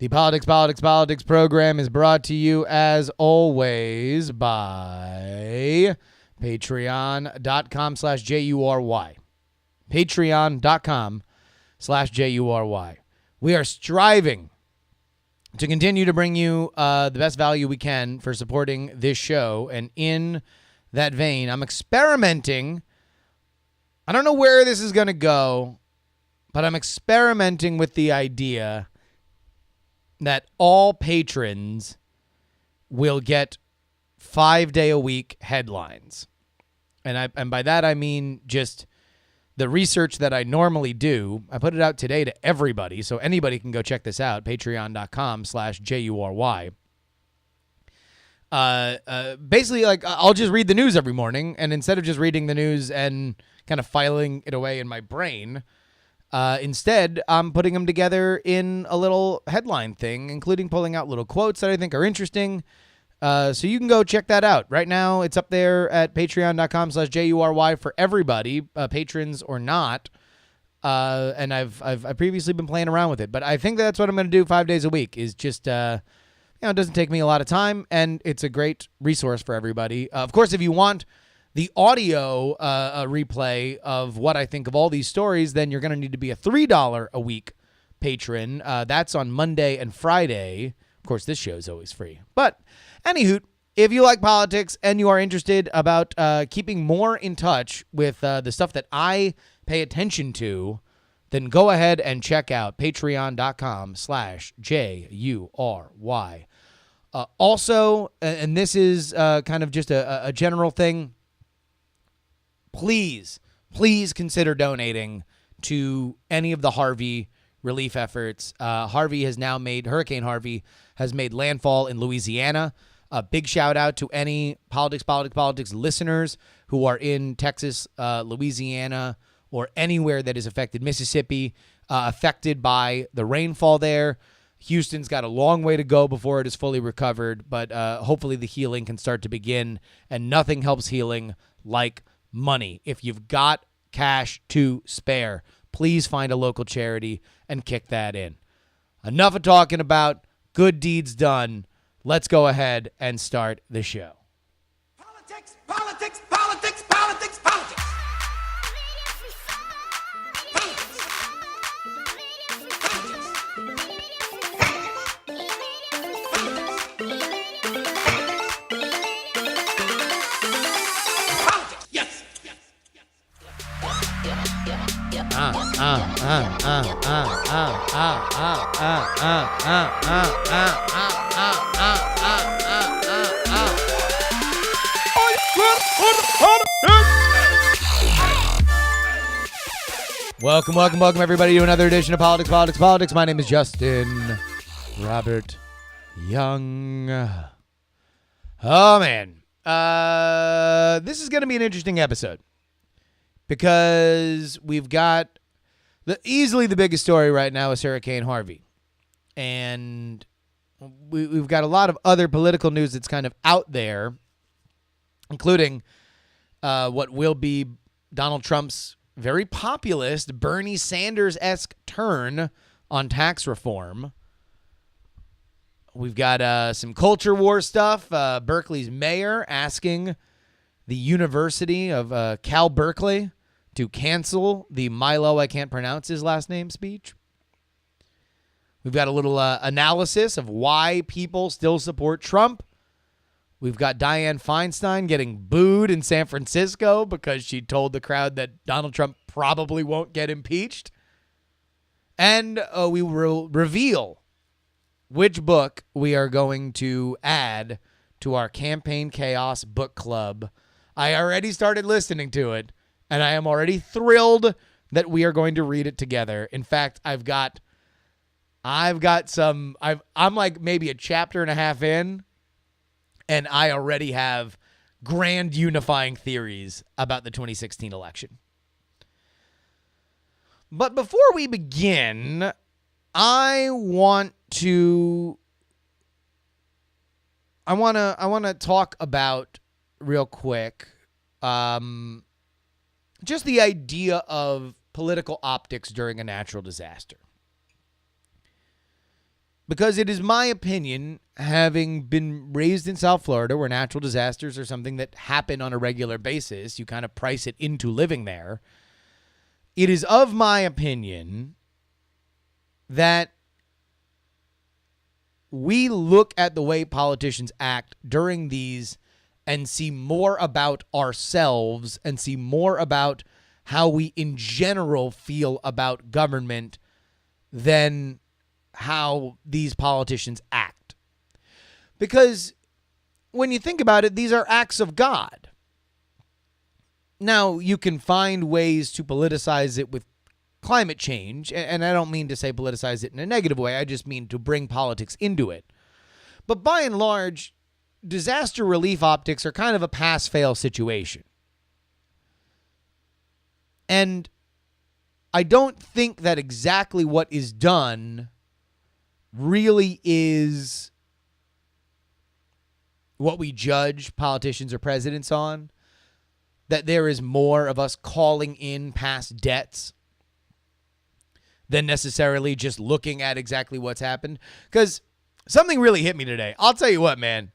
The Politics program is brought to you, as always, by patreon.com/JURY. Patreon.com/JURY. We are striving to continue to bring you the best value we can for supporting this show. And in that vein, I'm experimenting. I don't know where this is going to go, but I'm experimenting with the idea that all patrons will get 5-day-a-week headlines. And by that, I mean just the research that I normally do. I put it out today to everybody, so anybody can go check this out, patreon.com/JURY. Basically, like, I'll just read the news every morning, and instead of just reading the news and kind of filing it away in my brain, instead, I'm putting them together in a little headline thing, including pulling out little quotes that I think are interesting. So you can go check that out. Right now, it's up there at patreon.com/JURY for everybody, patrons or not. And I've previously been playing around with it, but I think that's what I'm going to do 5 days a week. Is just it doesn't take me a lot of time, and it's a great resource for everybody. Of course, if you want the audio replay of what I think of all these stories, then you're going to need to be a $3 a week patron. That's on Monday and Friday. Of course, this show is always free. But anywho, if you like politics and you are interested about keeping more in touch with the stuff that I pay attention to, then go ahead and check out patreon.com/JURY. Also, and this is kind of just a general thing, please consider donating to any of the Harvey relief efforts. Hurricane Harvey has made landfall in Louisiana. A big shout out to any politics listeners who are in Texas, Louisiana, or anywhere that is affected. Mississippi, affected by the rainfall there. Houston's got a long way to go before it is fully recovered, but hopefully the healing can start to begin, and nothing helps healing like money. If you've got cash to spare, please find a local charity and kick that in. Enough of talking about good deeds done. Let's go ahead and start the show. Politics, politics, politics, politics, politics. Welcome, everybody, to another edition of Politics. My name is Justin Robert Young. Oh, man. This is going to be an interesting episode because we've got easily the biggest story right now is Hurricane Harvey. And we've got a lot of other political news that's kind of out there, including what will be Donald Trump's very populist Bernie Sanders-esque turn on tax reform. We've got some culture war stuff. Berkeley's mayor asking the University of Cal Berkeley to cancel the Milo, I can't pronounce his last name, speech. We've got a little analysis of why people still support Trump. We've got Dianne Feinstein getting booed in San Francisco because she told the crowd that Donald Trump probably won't get impeached. And we will reveal which book we are going to add to our Campaign Chaos book club. I already started listening to it, and I am already thrilled that we are going to read it together. In fact, I'm like maybe a chapter and a half in, and I already have grand unifying theories about the 2016 election. But before we begin, I want to talk about real quick just the idea of political optics during a natural disaster. Because it is my opinion, having been raised in South Florida, where natural disasters are something that happen on a regular basis, you kind of price it into living there. It is of my opinion that we look at the way politicians act during these and see more about ourselves and see more about how we in general feel about government than how these politicians act. Because when you think about it, these are acts of God. Now, you can find ways to politicize it with climate change, and I don't mean to say politicize it in a negative way. I just mean to bring politics into it. But by and large, disaster relief optics are kind of a pass-fail situation. And I don't think that exactly what is done really is what we judge politicians or presidents on. That there is more of us calling in past debts than necessarily just looking at exactly what's happened. Because something really hit me today. I'll tell you what, man.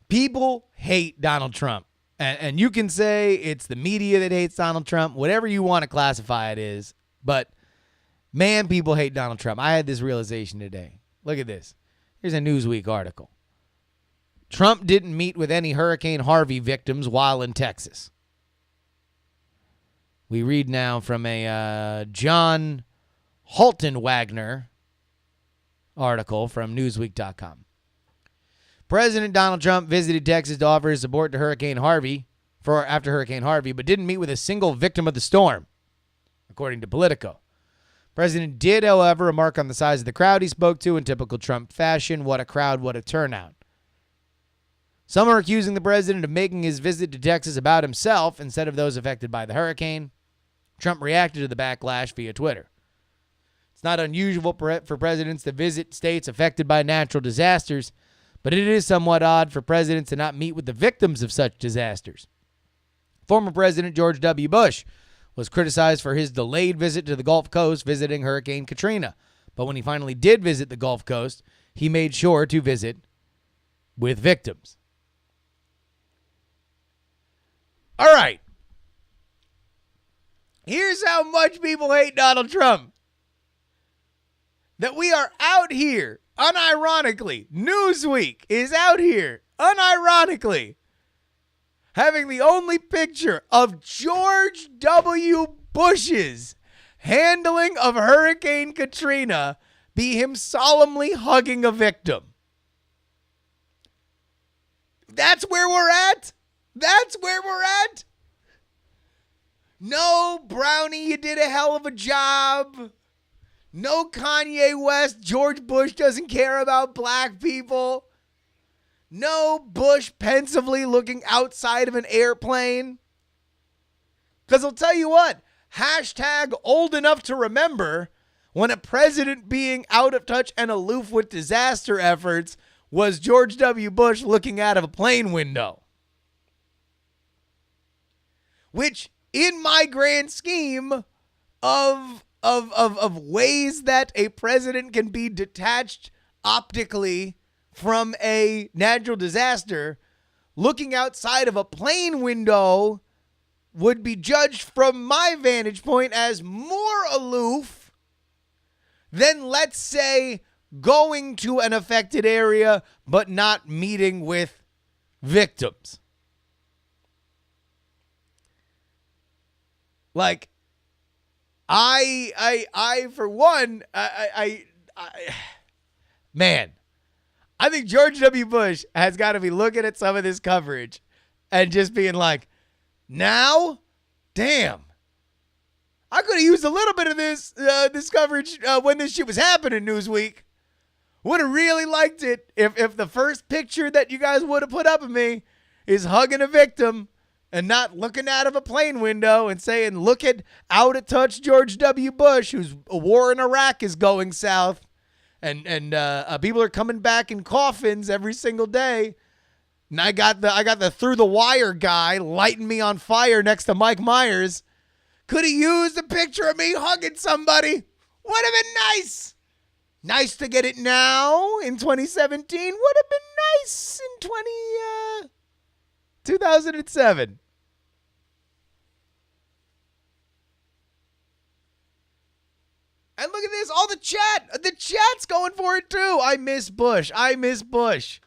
People hate Donald Trump. And you can say it's the media that hates Donald Trump, whatever you want to classify it is. But, man, people hate Donald Trump. I had this realization today. Look at this. Here's a Newsweek article. Trump didn't meet with any Hurricane Harvey victims while in Texas. We read now from a John Halton Wagner article from Newsweek.com. President Donald Trump visited Texas to offer his support to Hurricane Harvey after Hurricane Harvey, but didn't meet with a single victim of the storm, according to Politico. President did, however, remark on the size of the crowd he spoke to in typical Trump fashion. What a crowd, what a turnout. Some are accusing the president of making his visit to Texas about himself instead of those affected by the hurricane. Trump reacted to the backlash via Twitter. It's not unusual for presidents to visit states affected by natural disasters, but it is somewhat odd for presidents to not meet with the victims of such disasters. Former President George W. Bush was criticized for his delayed visit to the Gulf Coast visiting Hurricane Katrina. But when he finally did visit the Gulf Coast, he made sure to visit with victims. All right. Here's how much people hate Donald Trump. That we are out here, unironically, Newsweek is out here, unironically, having the only picture of George W. Bush's handling of Hurricane Katrina be him solemnly hugging a victim. That's where we're at. That's where we're at. No, Brownie, you did a hell of a job. No, Kanye West, George Bush doesn't care about black people. No, Bush pensively looking outside of an airplane. Because I'll tell you what, hashtag old enough to remember when a president being out of touch and aloof with disaster efforts was George W. Bush looking out of a plane window. Which, in my grand scheme of ways that a president can be detached optically from a natural disaster, looking outside of a plane window would be judged from my vantage point as more aloof than, let's say, going to an affected area but not meeting with victims. Like, I for one, man, I think George W. Bush has got to be looking at some of this coverage and just being like, now, damn, I could have used a little bit of this coverage when this shit was happening, Newsweek. Would have really liked it if the first picture that you guys would have put up of me is hugging a victim and not looking out of a plane window and saying, look at out of touch George W. Bush, whose war in Iraq is going south. And people are coming back in coffins every single day. And I got the through the wire guy lighting me on fire next to Mike Myers. Could have used a picture of me hugging somebody. Would have been nice. Nice to get it now in 2017. Would have been nice in 2007. And look at this, all the chat. The chat's going for it too. I miss Bush. I miss Bush.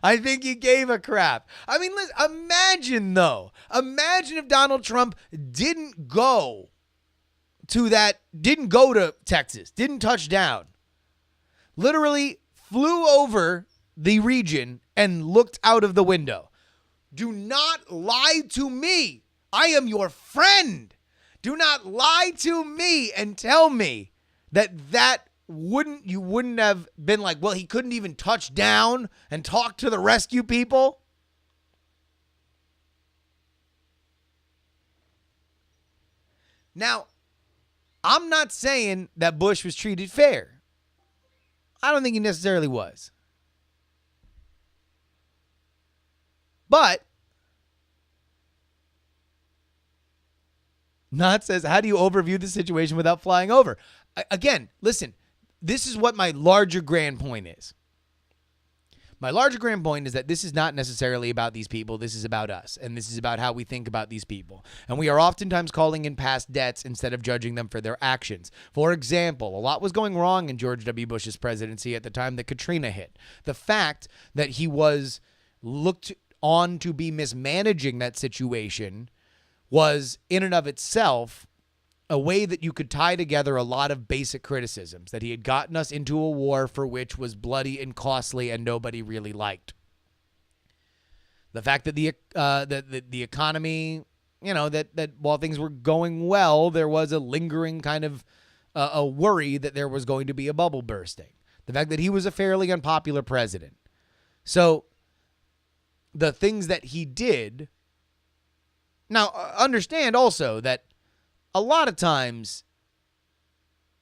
I think he gave a crap. I mean, listen, imagine though. Imagine if Donald Trump didn't go to Texas, didn't touch down. Literally flew over the region and looked out of the window. Do not lie to me. I am your friend. Do not lie to me and tell me that you wouldn't have been like, well, he couldn't even touch down and talk to the rescue people. Now, I'm not saying that Bush was treated fair. I don't think he necessarily was. But Knott says, how do you overview the situation without flying over? Again, listen, this is what my larger grand point is. My larger grand point is that this is not necessarily about these people. This is about us, and this is about how we think about these people. And we are oftentimes calling in past debts instead of judging them for their actions. For example, a lot was going wrong in George W. Bush's presidency at the time that Katrina hit. The fact that he was looked on to be mismanaging that situation was in and of itself a way that you could tie together a lot of basic criticisms, that he had gotten us into a war for which was bloody and costly and nobody really liked. The fact that the economy, that while things were going well, there was a lingering kind of a worry that there was going to be a bubble bursting. The fact that he was a fairly unpopular president. So the things that he did. Now, understand also that a lot of times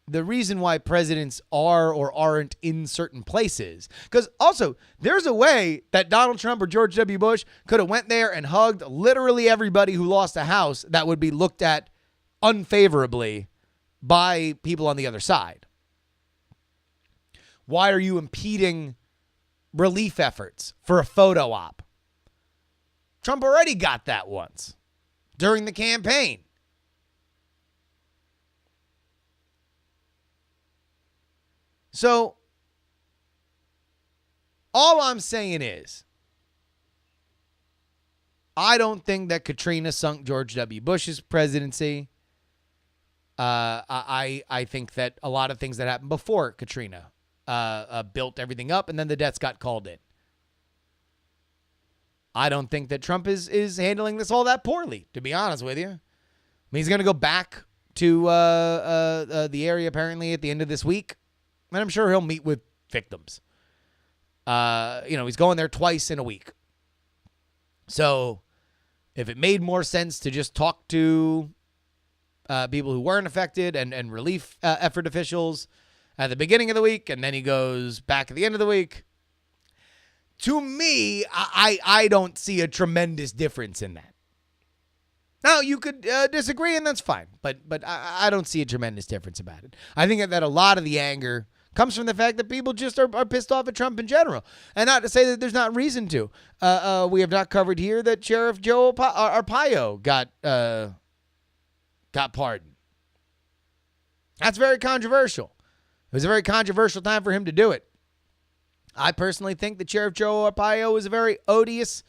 the reason why presidents are or aren't in certain places, because also there's a way that Donald Trump or George W. Bush could have went there and hugged literally everybody who lost a house that would be looked at unfavorably by people on the other side. Why are you impeding relief efforts for a photo op? Trump already got that once during the campaign. So, all I'm saying is, I don't think that Katrina sunk George W. Bush's presidency. I think that a lot of things that happened before Katrina built everything up, and then the debts got called in. I don't think that Trump is handling this all that poorly, to be honest with you. I mean, he's going to go back to the area apparently at the end of this week. And I'm sure he'll meet with victims. He's going there twice in a week. So if it made more sense to just talk to people who weren't affected and relief effort officials at the beginning of the week, and then he goes back at the end of the week, to me, I don't see a tremendous difference in that. Now, you could disagree, and that's fine. But I don't see a tremendous difference about it. I think that a lot of the anger comes from the fact that people just are pissed off at Trump in general. And not to say that there's not reason to. We have not covered here that Sheriff Joe Arpaio got pardoned. That's very controversial. It was a very controversial time for him to do it. I personally think that Sheriff Joe Arpaio is a very odious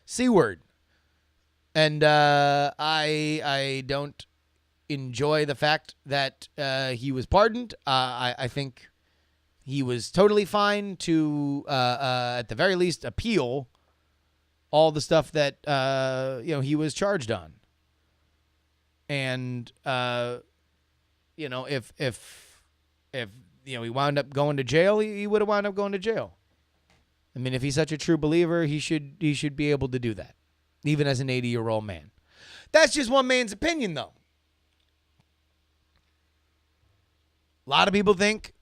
C word. And I don't enjoy the fact that he was pardoned. I think he was totally fine to, at the very least, appeal all the stuff that he was charged on. And if he wound up going to jail, he would have wound up going to jail. I mean, if he's such a true believer, he should be able to do that, even as an 80-year-old man. That's just one man's opinion, though. A lot of people think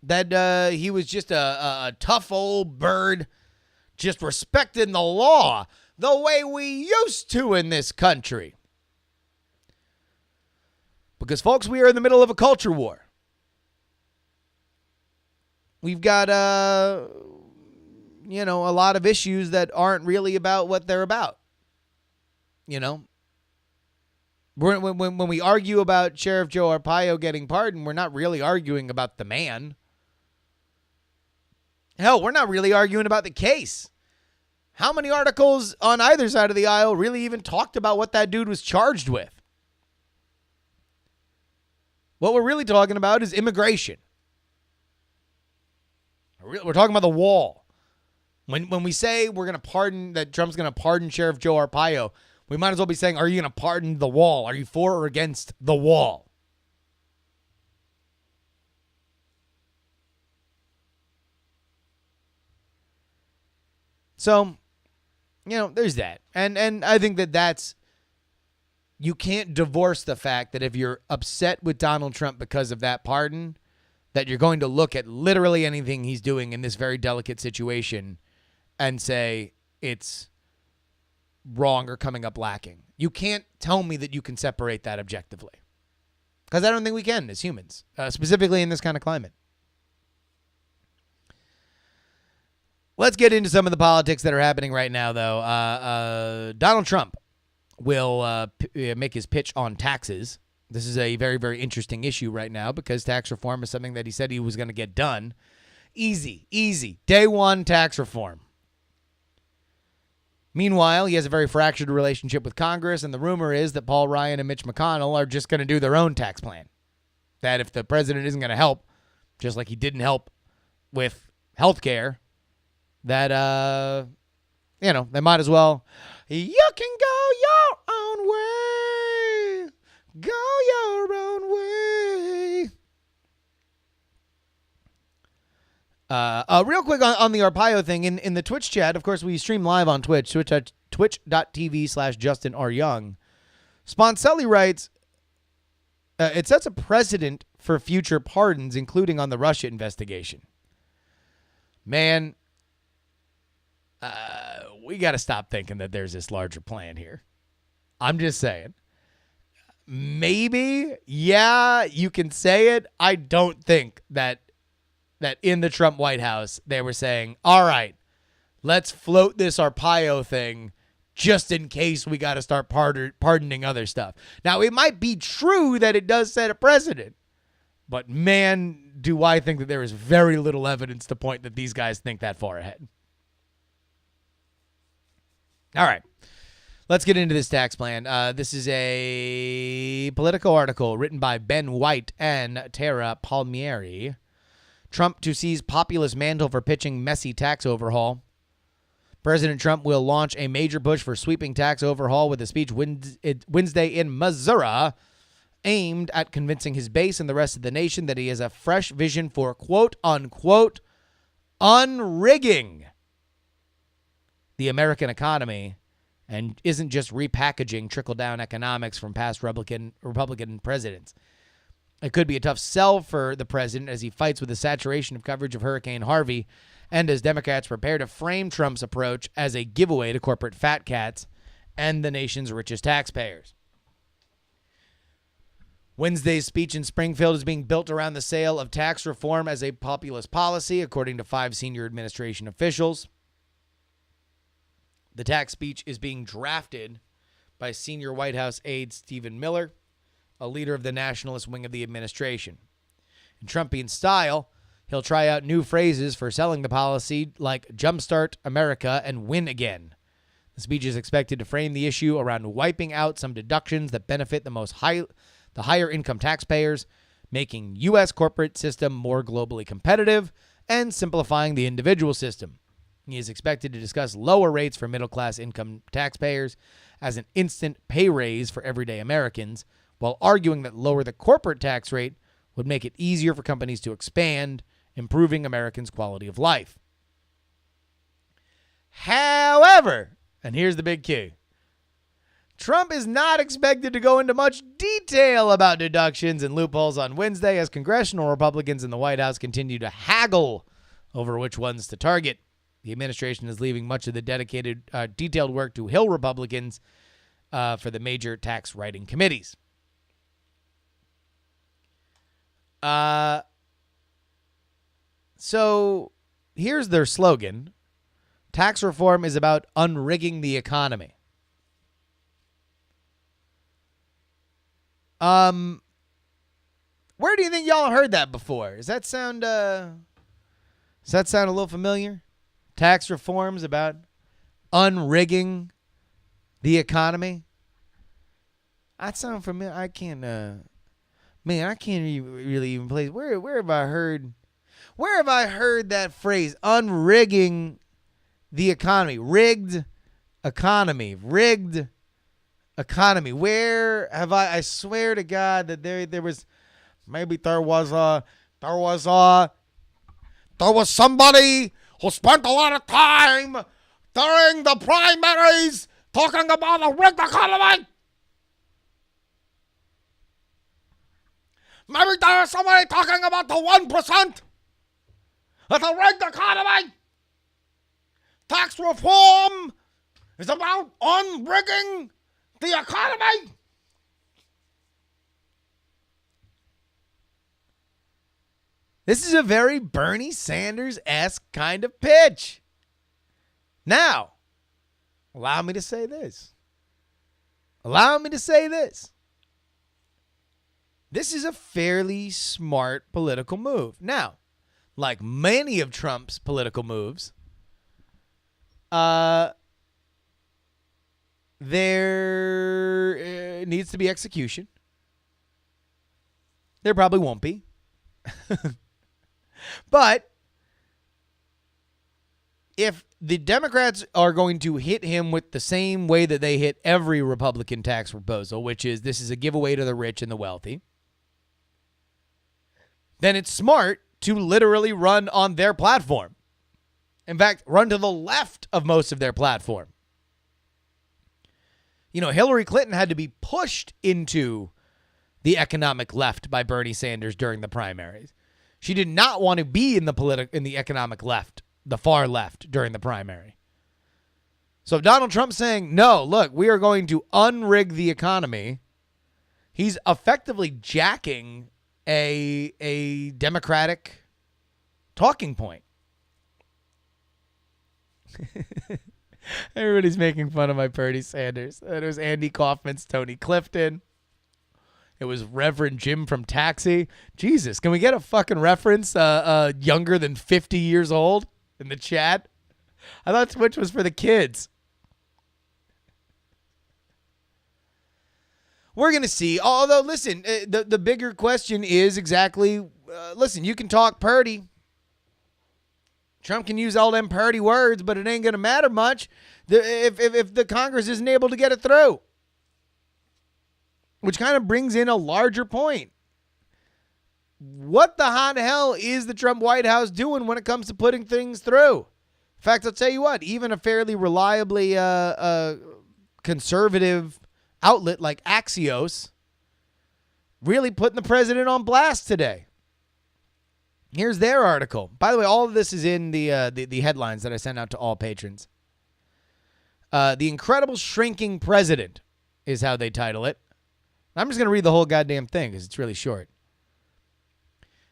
that he was just a tough old bird, just respecting the law the way we used to in this country. Because, folks, we are in the middle of a culture war. we've got a lot of issues that aren't really about what they're about. When we argue about Sheriff Joe Arpaio getting pardoned, we're not really arguing about the man. Hell, we're not really arguing about the case. How many articles on either side of the aisle really even talked about what that dude was charged with? What we're really talking about is immigration. We're talking about the wall. When we say we're going to pardon, that Trump's going to pardon Sheriff Joe Arpaio, we might as well be saying, are you going to pardon the wall? Are you for or against the wall? So, there's that. And I think that's, you can't divorce the fact that if you're upset with Donald Trump because of that pardon, that you're going to look at literally anything he's doing in this very delicate situation and say it's wrong or coming up lacking. You can't tell me that you can separate that objectively, because I don't think we can as humans, specifically in this kind of climate. Let's get into some of the politics that are happening right now, though. Donald Trump will make his pitch on taxes. This is a very, very interesting issue right now because tax reform is something that he said he was going to get done. Easy. Day one tax reform. Meanwhile, he has a very fractured relationship with Congress, and the rumor is that Paul Ryan and Mitch McConnell are just going to do their own tax plan. That if the president isn't going to help, just like he didn't help with health care, that, they might as well. You can go your own way. Go your own way. Real quick on the Arpaio thing, in the Twitch chat, of course, we stream live on Twitch, twitch.tv/JustinRYoung. Sponselli writes, it sets a precedent for future pardons, including on the Russia investigation. Man, we got to stop thinking that there's this larger plan here. I'm just saying. Maybe, yeah, you can say it. I don't think that in the Trump White House, they were saying, all right, let's float this Arpaio thing just in case we got to start pardoning other stuff. Now, it might be true that it does set a precedent, but man, do I think that there is very little evidence to point that these guys think that far ahead. All right, let's get into this tax plan. This is a Politico article written by Ben White and Tara Palmieri. Trump to seize populist mantle for pitching messy tax overhaul. President Trump will launch a major push for sweeping tax overhaul with a speech Wednesday in Missouri aimed at convincing his base and the rest of the nation that he has a fresh vision for quote-unquote unrigging the American economy and isn't just repackaging trickle-down economics from past Republican presidents. It could be a tough sell for the president as he fights with the saturation of coverage of Hurricane Harvey and as Democrats prepare to frame Trump's approach as a giveaway to corporate fat cats and the nation's richest taxpayers. Wednesday's speech in Springfield is being built around the sale of tax reform as a populist policy, according to 5 senior administration officials. The tax speech is being drafted by senior White House aide Stephen Miller, a leader of the nationalist wing of the administration. In Trumpian style, he'll try out new phrases for selling the policy like Jumpstart America and Win Again. The speech is expected to frame the issue around wiping out some deductions that benefit the higher income taxpayers, making U.S. corporate system more globally competitive, and simplifying the individual system. He is expected to discuss lower rates for middle-class income taxpayers as an instant pay raise for everyday Americans, while arguing that lower the corporate tax rate would make it easier for companies to expand, improving Americans' quality of life. However, and here's the big key, Trump is not expected to go into much detail about deductions and loopholes on Wednesday as congressional Republicans in the White House continue to haggle over which ones to target. The administration is leaving much of the detailed work to Hill Republicans for the major tax writing committees. So here's their slogan. Tax reform is about unrigging the economy. Where do you think y'all heard that before? Does that sound a little familiar? Tax reforms about unrigging the economy. That sound familiar. I can't really even place. Where have I heard that phrase? Unrigging the economy. Rigged economy. Where have I swear to God that there was somebody who spent a lot of time during the primaries talking about the rigged economy. Maybe there was somebody talking about the 1% of the rigged economy. Tax reform is about unrigging the economy. This is a very Bernie Sanders-esque kind of pitch. Now, allow me to say this. This is a fairly smart political move. Now, like many of Trump's political moves, there needs to be execution. There probably won't be. But if the Democrats are going to hit him with the same way that they hit every Republican tax proposal, which is this is a giveaway to the rich and the wealthy, then it's smart to literally run on their platform. In fact, run to the left of most of their platform. You know, Hillary Clinton had to be pushed into the economic left by Bernie Sanders during the primaries. She did not want to be in the economic left, the far left, during the primary. So if Donald Trump's saying, no, look, we are going to unrig the economy, he's effectively jacking a Democratic talking point. Everybody's making fun of my Bernie Sanders. It was Andy Kaufman's Tony Clifton. It was Reverend Jim from Taxi. Jesus, can we get a fucking reference younger than 50 years old in the chat? I thought Twitch was for the kids. We're going to see. Although, listen, the bigger question is exactly, listen, you can talk purdy. Trump can use all them purdy words, but it ain't going to matter much if the Congress isn't able to get it through. Which kind of brings in a larger point. What the hot hell is the Trump White House doing when it comes to putting things through? In fact, I'll tell you what, even a fairly reliably conservative outlet like Axios really putting the president on blast today. Here's their article. By the way, all of this is in the headlines that I sent out to all patrons. The Incredible Shrinking President is how they title it. I'm just going to read the whole goddamn thing because it's really short.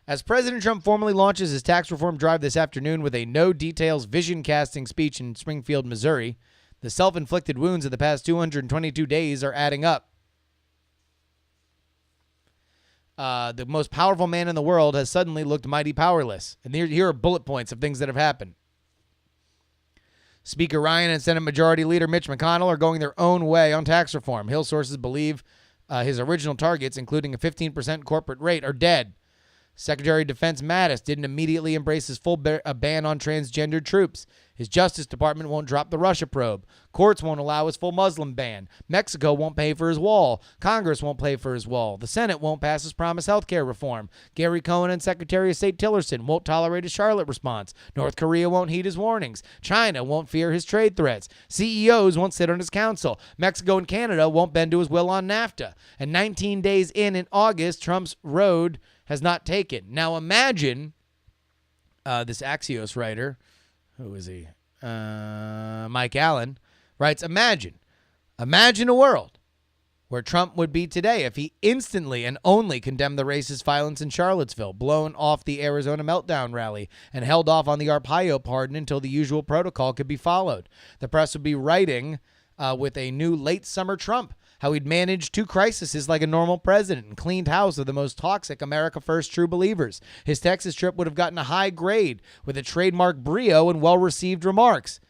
As President Trump formally launches his tax reform drive this afternoon with a no-details vision-casting speech in Springfield, Missouri, the self-inflicted wounds of the past 222 days are adding up. The most powerful man in the world has suddenly looked mighty powerless. And here are bullet points of things that have happened. Speaker Ryan and Senate Majority Leader Mitch McConnell are going their own way on tax reform. Hill sources believe his original targets, including a 15% corporate rate, are dead. Secretary of Defense Mattis didn't immediately embrace his full ban on transgendered troops. His Justice Department won't drop the Russia probe. Courts won't allow his full Muslim ban. Mexico won't pay for his wall. Congress won't pay for his wall. The Senate won't pass his promised health care reform. Gary Cohn and Secretary of State Tillerson won't tolerate his Charlotte response. North Korea won't heed his warnings. China won't fear his trade threats. CEOs won't sit on his council. Mexico and Canada won't bend to his will on NAFTA. And 19 days in August, Trump's road has not taken. Now imagine this Axios writer, who is he? Mike Allen, writes, Imagine a world where Trump would be today if he instantly and only condemned the racist violence in Charlottesville, blown off the Arizona meltdown rally, and held off on the Arpaio pardon until the usual protocol could be followed. The press would be writing with a new late summer Trump, how he'd managed two crises like a normal president and cleaned house of the most toxic America First true believers. His Texas trip would have gotten a high grade with a trademark brio and well-received remarks.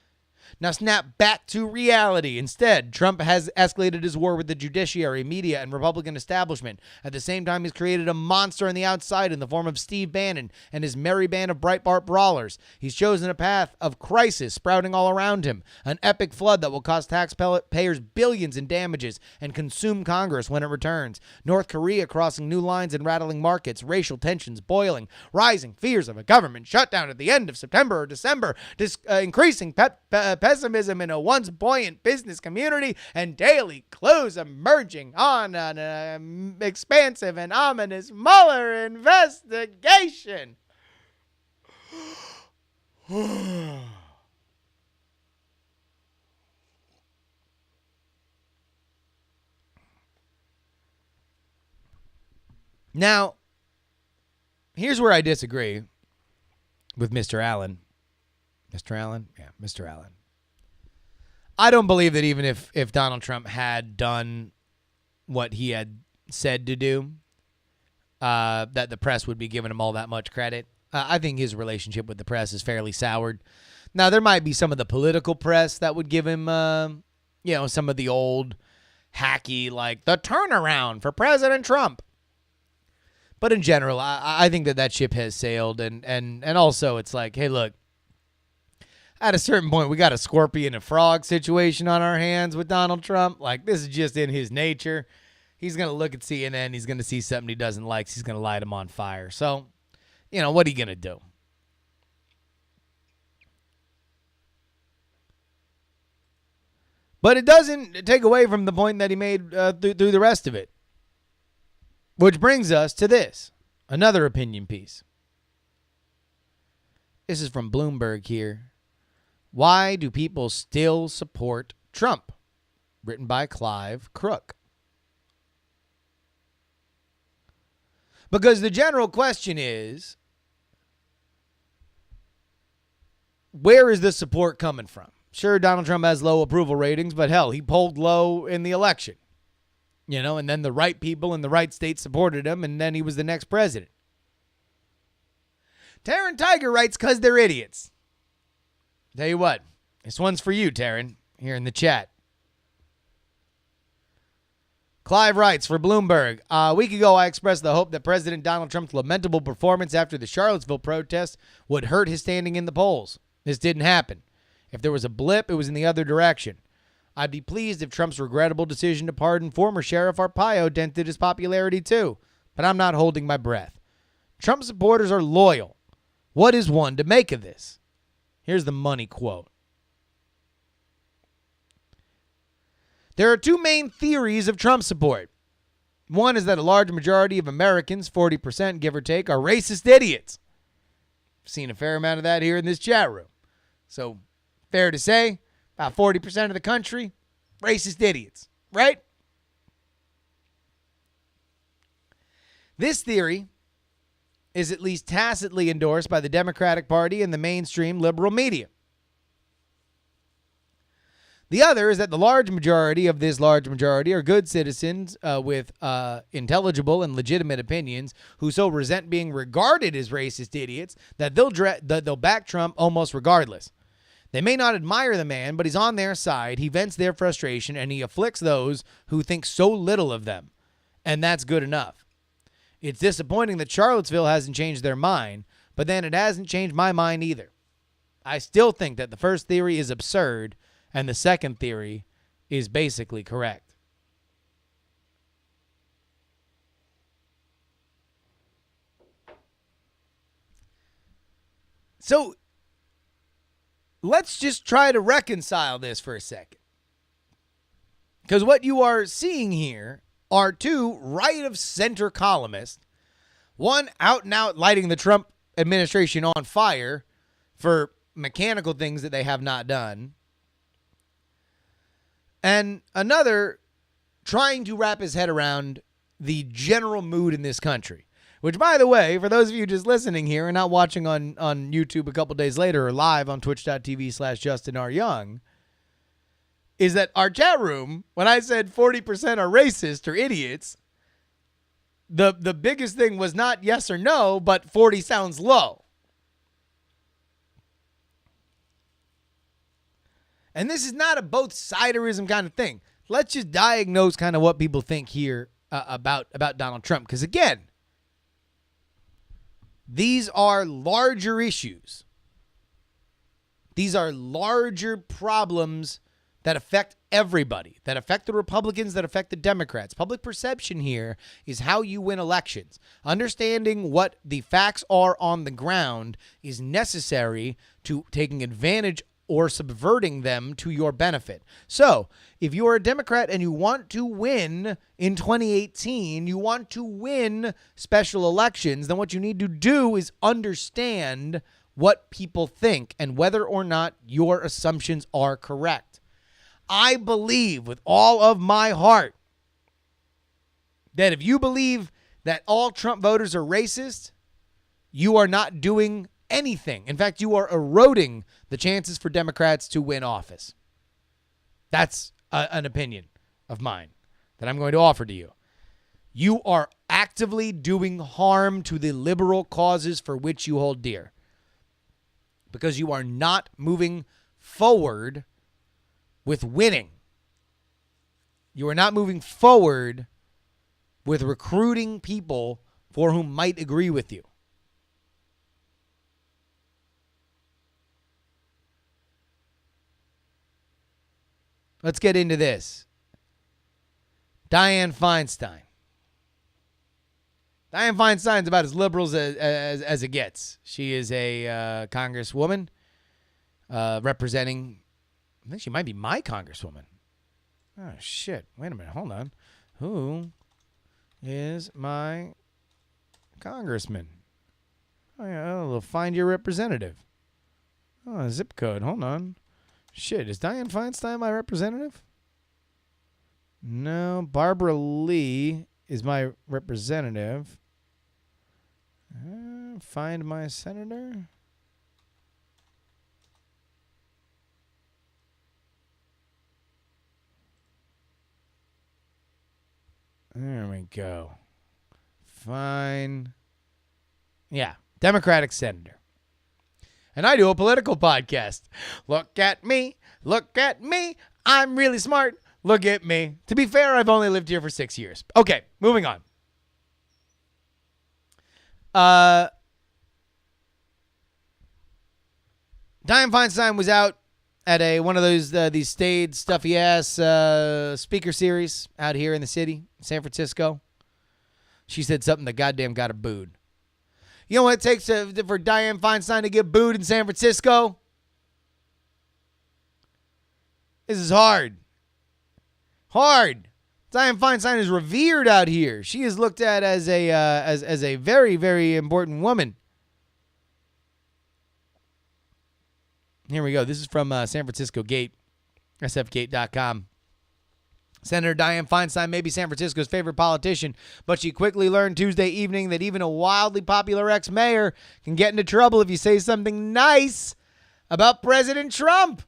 Now snap back to reality. Instead, Trump has escalated his war with the judiciary, media, and Republican establishment. At the same time, he's created a monster on the outside in the form of Steve Bannon and his merry band of Breitbart brawlers. He's chosen a path of crisis sprouting all around him, an epic flood that will cost taxpayers billions in damages and consume Congress when it returns. North Korea crossing new lines and rattling markets, racial tensions boiling, rising fears of a government shutdown at the end of September or December, increasing pessimism in a once buoyant business community, and daily clues emerging on an expansive and ominous Mueller investigation. Now, here's where I disagree with Mr. Allen. Mr. Allen? Yeah, Mr. Allen. I don't believe that even if Donald Trump had done what he had said to do, that the press would be giving him all that much credit. I think his relationship with the press is fairly soured. Now, there might be some of the political press that would give him, some of the old hacky, like, the turnaround for President Trump. But in general, I think that ship has sailed. And also, it's like, hey, look, at a certain point, we got a scorpion and frog situation on our hands with Donald Trump. Like, this is just in his nature. He's going to look at CNN. He's going to see something he doesn't like. He's going to light him on fire. So, what are you going to do? But it doesn't take away from the point that he made through the rest of it. Which brings us to this. Another opinion piece. This is from Bloomberg here. Why do people still support Trump? Written by Clive Crook. Because the general question is, where is the support coming from? Sure, Donald Trump has low approval ratings, but hell, he polled low in the election. And then the right people in the right states supported him, and then he was the next president. Taryn Tiger writes, because they're idiots. Tell you what, this one's for you, Taryn, here in the chat. Clive writes for Bloomberg, a week ago I expressed the hope that President Donald Trump's lamentable performance after the Charlottesville protests would hurt his standing in the polls. This didn't happen. If there was a blip, it was in the other direction. I'd be pleased if Trump's regrettable decision to pardon former Sheriff Arpaio dented his popularity too, but I'm not holding my breath. Trump supporters are loyal. What is one to make of this? Here's the money quote. There are two main theories of Trump support. One is that a large majority of Americans, 40% give or take, are racist idiots. I've seen a fair amount of that here in this chat room. So, fair to say, about 40% of the country, racist idiots, right? This theory is at least tacitly endorsed by the Democratic Party and the mainstream liberal media. The other is that the large majority of this large majority are good citizens with intelligible and legitimate opinions who so resent being regarded as racist idiots that they'll back Trump almost regardless. They may not admire the man, but he's on their side. He vents their frustration, and he afflicts those who think so little of them. And that's good enough. It's disappointing that Charlottesville hasn't changed their mind, but then it hasn't changed my mind either. I still think that the first theory is absurd, and the second theory is basically correct. So, let's just try to reconcile this for a second. Because what you are seeing here are two right-of-center columnists, one out and out lighting the Trump administration on fire for mechanical things that they have not done, and another trying to wrap his head around the general mood in this country. Which, by the way, for those of you just listening here and not watching on YouTube a couple days later or live on twitch.tv/JustinRYoung, is that our chat room, when I said 40% are racist or idiots, the biggest thing was not yes or no, but 40 sounds low. And this is not a both-siderism kind of thing. Let's just diagnose kind of what people think here about Donald Trump. Because, again, these are larger issues. These are larger problems that affect everybody, that affect the Republicans, that affect the Democrats. Public perception here is how you win elections. Understanding what the facts are on the ground is necessary to taking advantage or subverting them to your benefit. So, if you are a Democrat and you want to win in 2018, you want to win special elections, then what you need to do is understand what people think and whether or not your assumptions are correct. I believe with all of my heart that if you believe that all Trump voters are racist, you are not doing anything. In fact, you are eroding the chances for Democrats to win office. That's an opinion of mine that I'm going to offer to you. You are actively doing harm to the liberal causes for which you hold dear, because you are not moving forward with winning. You are not moving forward with recruiting people for whom might agree with you. Let's get into this. Dianne Feinstein. Dianne Feinstein's about as liberal as it gets. She is a congresswoman representing, I think she might be my congresswoman. Oh, shit. Wait a minute. Hold on. Who is my congressman? Oh, yeah, we'll find your representative. Oh, zip code. Hold on. Shit, is Dianne Feinstein my representative? No, Barbara Lee is my representative. Find my senator. There we go. Fine. Yeah, Democratic senator. And I do a political podcast. Look at me. Look at me. I'm really smart. Look at me. To be fair, I've only lived here for 6 years. Okay, moving on. Dianne Feinstein was out at one of these staid, stuffy ass speaker series out here in the city, San Francisco. She said something that goddamn got her booed. You know what it takes for Dianne Feinstein to get booed in San Francisco? This is hard. Hard. Dianne Feinstein is revered out here. She is looked at as a very, very important woman. Here we go. This is from San Francisco Gate, sfgate.com. Senator Dianne Feinstein may be San Francisco's favorite politician, but she quickly learned Tuesday evening that even a wildly popular ex-mayor can get into trouble if you say something nice about President Trump.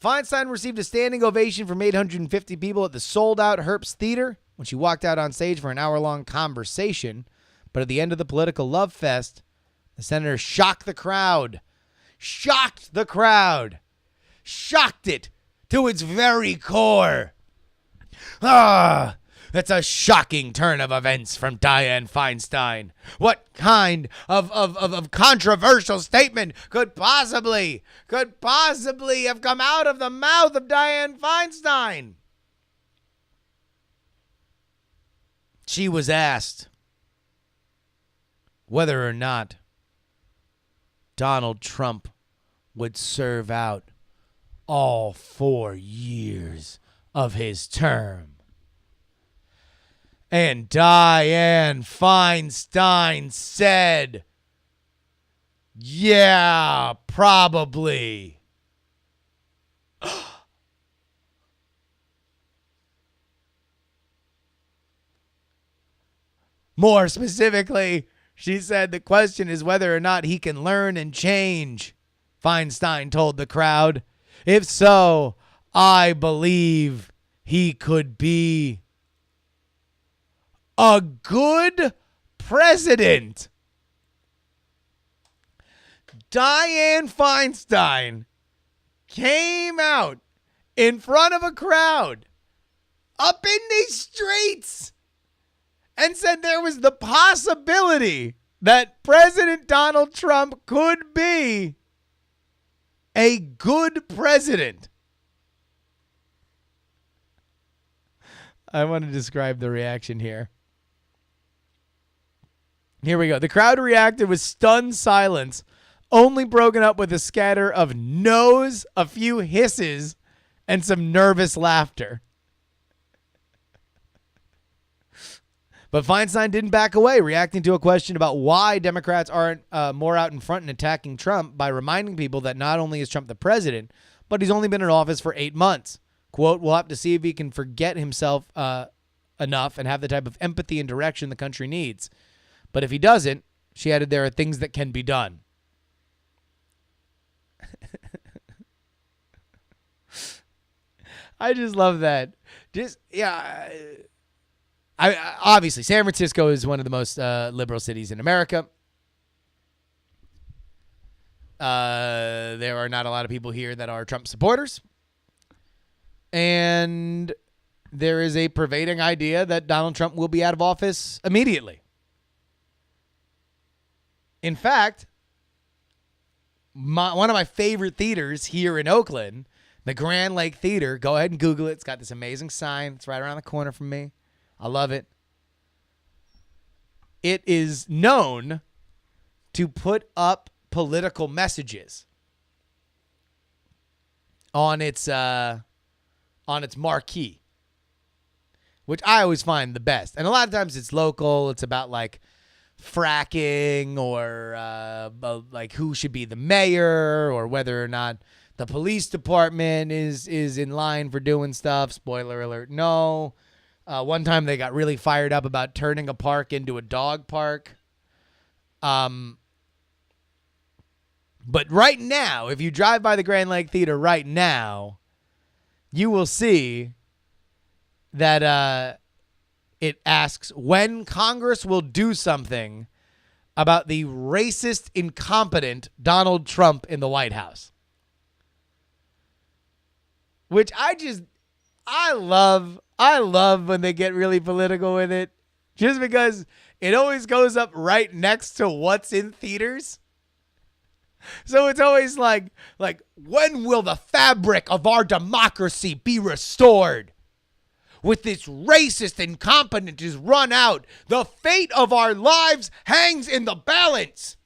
Feinstein received a standing ovation from 850 people at the sold-out Herbst Theater when she walked out on stage for an hour-long conversation. But at the end of the political love fest, the senator shocked the crowd. Shocked the crowd. Shocked it to its very core. Ah, that's a shocking turn of events from Dianne Feinstein. What kind of controversial statement could possibly have come out of the mouth of Dianne Feinstein? She was asked whether or not Donald Trump would serve out all 4 years of his term. And Dianne Feinstein said, yeah, probably. More specifically, she said the question is whether or not he can learn and change. Feinstein told the crowd. If so, I believe he could be a good president. Dianne Feinstein came out in front of a crowd up in these streets and said there was the possibility that President Donald Trump could be a good president. I want to describe the reaction here. Here we go. The crowd reacted with stunned silence, only broken up with a scatter of no's, a few hisses, and some nervous laughter. But Feinstein didn't back away, reacting to a question about why Democrats aren't more out in front and attacking Trump by reminding people that not only is Trump the president, but he's only been in office for 8 months. Quote, we'll have to see if he can forget himself enough and have the type of empathy and direction the country needs. But if he doesn't, she added, there are things that can be done. I just love that. Obviously, San Francisco is one of the most liberal cities in America. There are not a lot of people here that are Trump supporters. And there is a pervading idea that Donald Trump will be out of office immediately. In fact, one of my favorite theaters here in Oakland, the Grand Lake Theater, go ahead and Google it. It's got this amazing sign. It's right around the corner from me. I love it. It is known to put up political messages on its marquee, which I always find the best. And a lot of times it's local. It's about like fracking or like who should be the mayor or whether or not the police department is in line for doing stuff. Spoiler alert, no. One time they got really fired up about turning a park into a dog park. But right now, if you drive by the Grand Lake Theater right now, you will see that it asks when Congress will do something about the racist, incompetent Donald Trump in the White House. Which I love when they get really political with it, just because it always goes up right next to what's in theaters. So it's always like, when will the fabric of our democracy be restored? With this racist incompetent is run out, the fate of our lives hangs in the balance.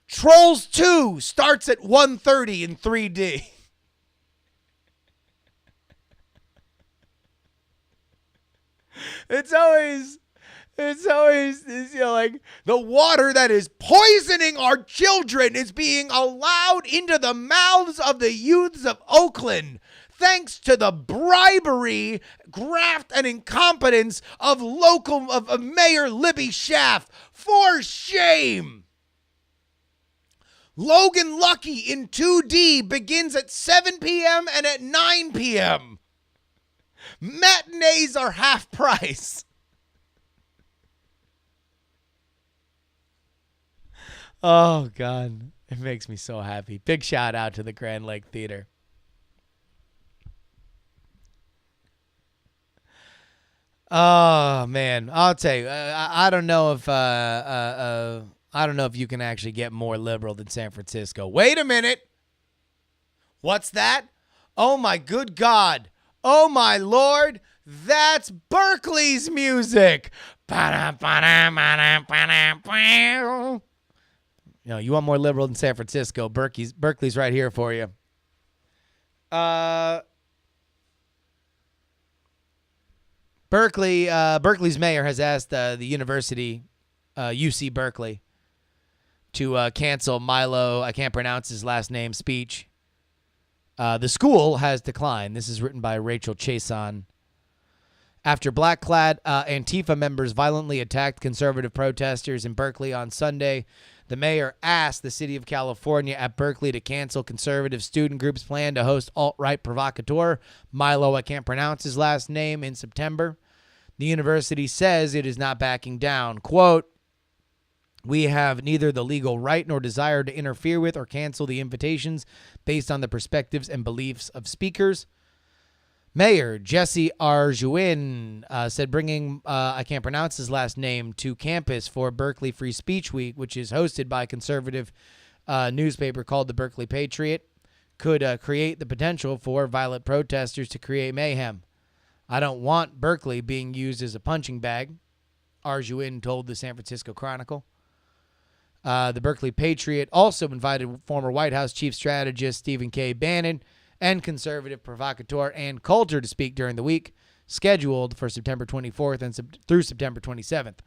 Trolls 2 starts at 1:30 in 3D. It's always, like the water that is poisoning our children is being allowed into the mouths of the youths of Oakland, thanks to the bribery, graft, and incompetence of Mayor Libby Schaaf. For shame. Logan Lucky in 2D begins at 7 p.m. and at 9 p.m. Matinees are half price. Oh, God. It makes me so happy. Big shout out to the Grand Lake Theater. Oh, man. I'll tell you, I don't know if you can actually get more liberal than San Francisco. Wait a minute. What's that? Oh, my good God. Oh, my Lord. That's Berkeley's music. You know, you want more liberal than San Francisco. Berkeley's right here for you. Berkeley's mayor has asked the university, UC Berkeley, to cancel Milo, I can't pronounce his last name, speech. The school has declined. This is written by Rachel Chason. After black-clad Antifa members violently attacked conservative protesters in Berkeley on Sunday, the mayor asked the city of California at Berkeley to cancel conservative student groups' plan to host alt-right provocateur Milo, I can't pronounce his last name, in September. The university says it is not backing down. Quote, "We have neither the legal right nor desire to interfere with or cancel the invitations based on the perspectives and beliefs of speakers." Mayor Jesse Arjuin said bringing, I can't pronounce his last name, to campus for Berkeley Free Speech Week, which is hosted by a conservative newspaper called the Berkeley Patriot, could create the potential for violent protesters to create mayhem. "I don't want Berkeley being used as a punching bag," Arjuin told the San Francisco Chronicle. The Berkeley Patriot also invited former White House chief strategist Stephen K. Bannon and conservative provocateur Ann Coulter to speak during the week, scheduled for September 24th and through September 27th.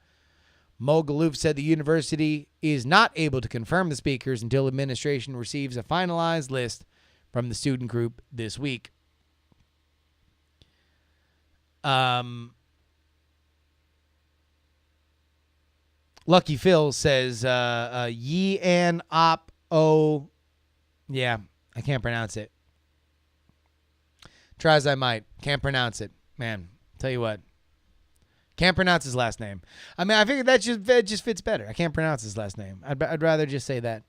Mo Galouf said the university is not able to confirm the speakers until administration receives a finalized list from the student group this week. Lucky Phil says, ye an op o. Yeah, I can't pronounce it. Try as I might. Can't pronounce it. Man, tell you what. Can't pronounce his last name. I mean, I figured that just fits better. I can't pronounce his last name. I'd rather just say that.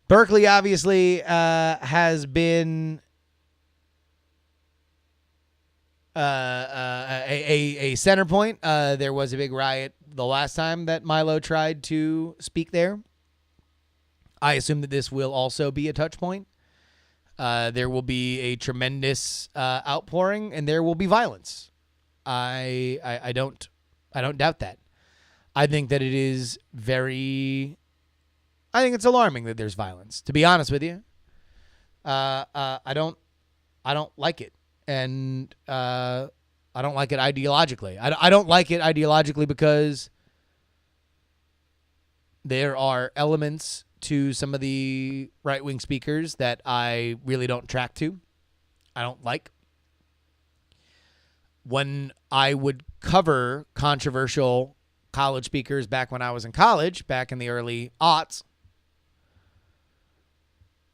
Berkeley obviously has been a center point. There was a big riot the last time that Milo tried to speak there. I assume that this will also be a touch point. There will be a tremendous outpouring, and there will be violence. I don't doubt that. I think that it is I think it's alarming that there's violence. To be honest with you, I don't like it, and I don't like it ideologically. I don't like it ideologically because there are elements to some of the right-wing speakers that I really don't track to. I don't like. When I would cover controversial college speakers back when I was in college, back in the early aughts,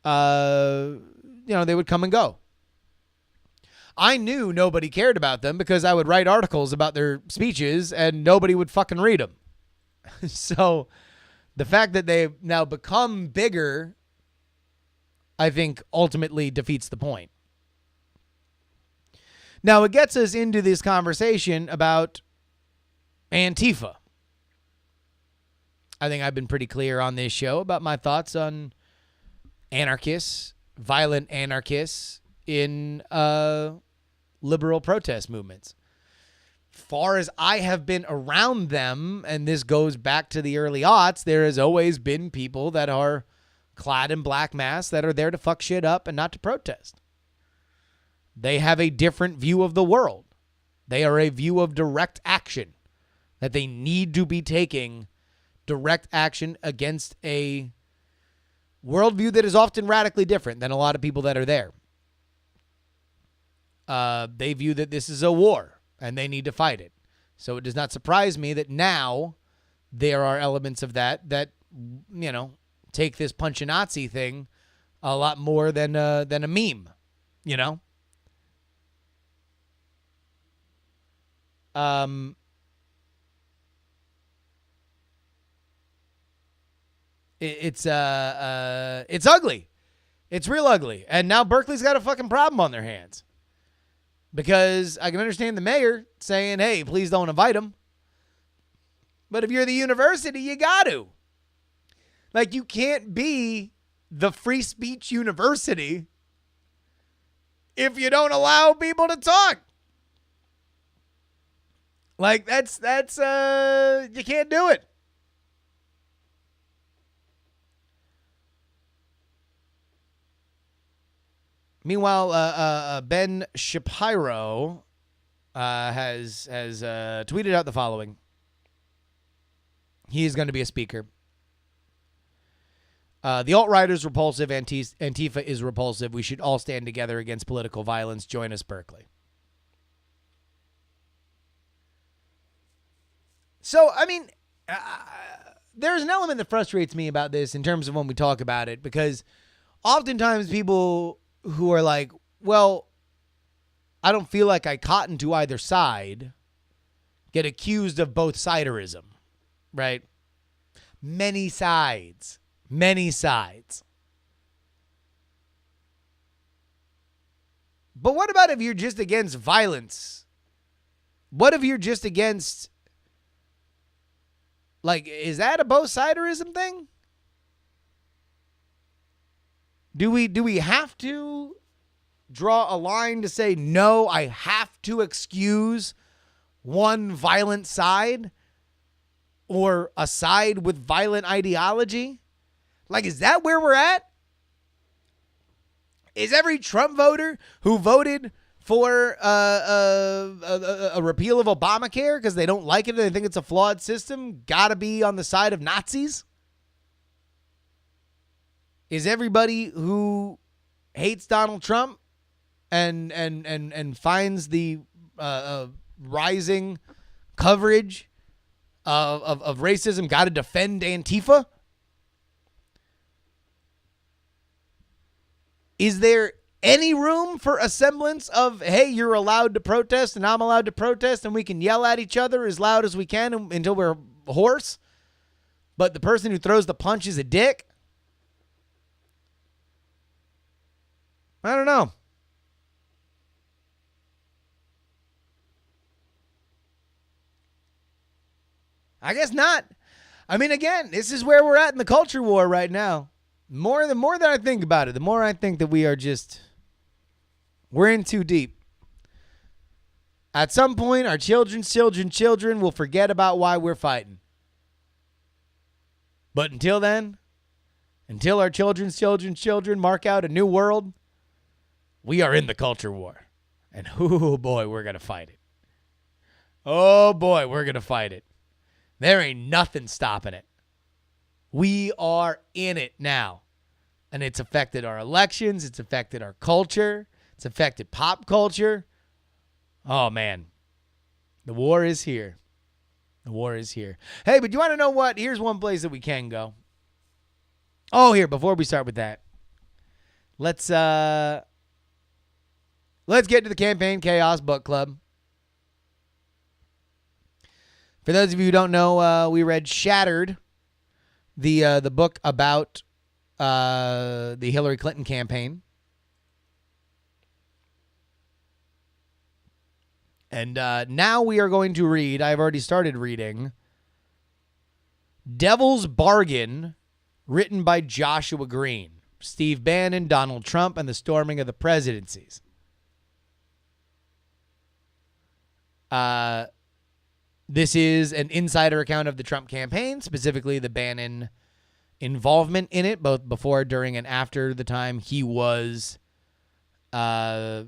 they would come and go. I knew nobody cared about them because I would write articles about their speeches and nobody would fucking read them. So the fact that they've now become bigger, I think, ultimately defeats the point. Now, it gets us into this conversation about Antifa. I think I've been pretty clear on this show about my thoughts on anarchists, violent anarchists in liberal protest movements. Far as I have been around them, and this goes back to the early aughts, there has always been people that are clad in black masks that are there to fuck shit up and not to protest. They have a different view of the world. They are a view of direct action, that they need to be taking direct action against a worldview that is often radically different than a lot of people that are there. They view that this is a war and they need to fight it. So it does not surprise me that now there are elements of that, take this punch a Nazi thing a lot more than a meme, It's ugly. It's real ugly. And now Berkeley's got a fucking problem on their hands. Because I can understand the mayor saying, hey, please don't invite him. But if you're the university, you got to. Like, you can't be the free speech university if you don't allow people to talk. Like, that's you can't do it. Meanwhile, Ben Shapiro has tweeted out the following. He is going to be a speaker. The alt-right is repulsive. Antifa is repulsive. We should all stand together against political violence. Join us, Berkeley. So, I mean, there's an element that frustrates me about this in terms of when we talk about it, because oftentimes people who are like, well, I don't feel like I cotton to either side, get accused of both siderism, right? Many sides. Many sides. But what about if you're just against violence? What if you're just against, like, is that a both siderism thing? Do we have to draw a line to say, no, I have to excuse one violent side or a side with violent ideology? Like, is that where we're at? Is every Trump voter who voted for a repeal of Obamacare because they don't like it and they think it's a flawed system got to be on the side of Nazis? Is everybody who hates Donald Trump and finds the rising coverage of racism got to defend Antifa? Is there any room for a semblance of, hey, you're allowed to protest and I'm allowed to protest and we can yell at each other as loud as we can until we're hoarse, but the person who throws the punch is a dick? I don't know. I guess not. I mean, again, this is where we're at in the culture war right now. The more that I think about it, the more I think that we're in too deep. At some point, our children will forget about why we're fighting. But until then, until our children's children mark out a new world, we are in the culture war. And oh boy, we're going to fight it. Oh boy, we're going to fight it. There ain't nothing stopping it. We are in it now. And it's affected our elections. It's affected our culture. It's affected pop culture. Oh, man. The war is here. The war is here. Hey, but you want to know what? Here's one place that we can go. Oh, here, before we start with that, let's get to the Campaign Chaos Book Club. For those of you who don't know, we read Shattered, the book about the Hillary Clinton campaign. And now we are going to read, I've already started reading, Devil's Bargain, written by Joshua Green. Steve Bannon, Donald Trump, and the Storming of the Presidencies. This is an insider account of the Trump campaign, specifically the Bannon involvement in it, both before, during, and after the time he was in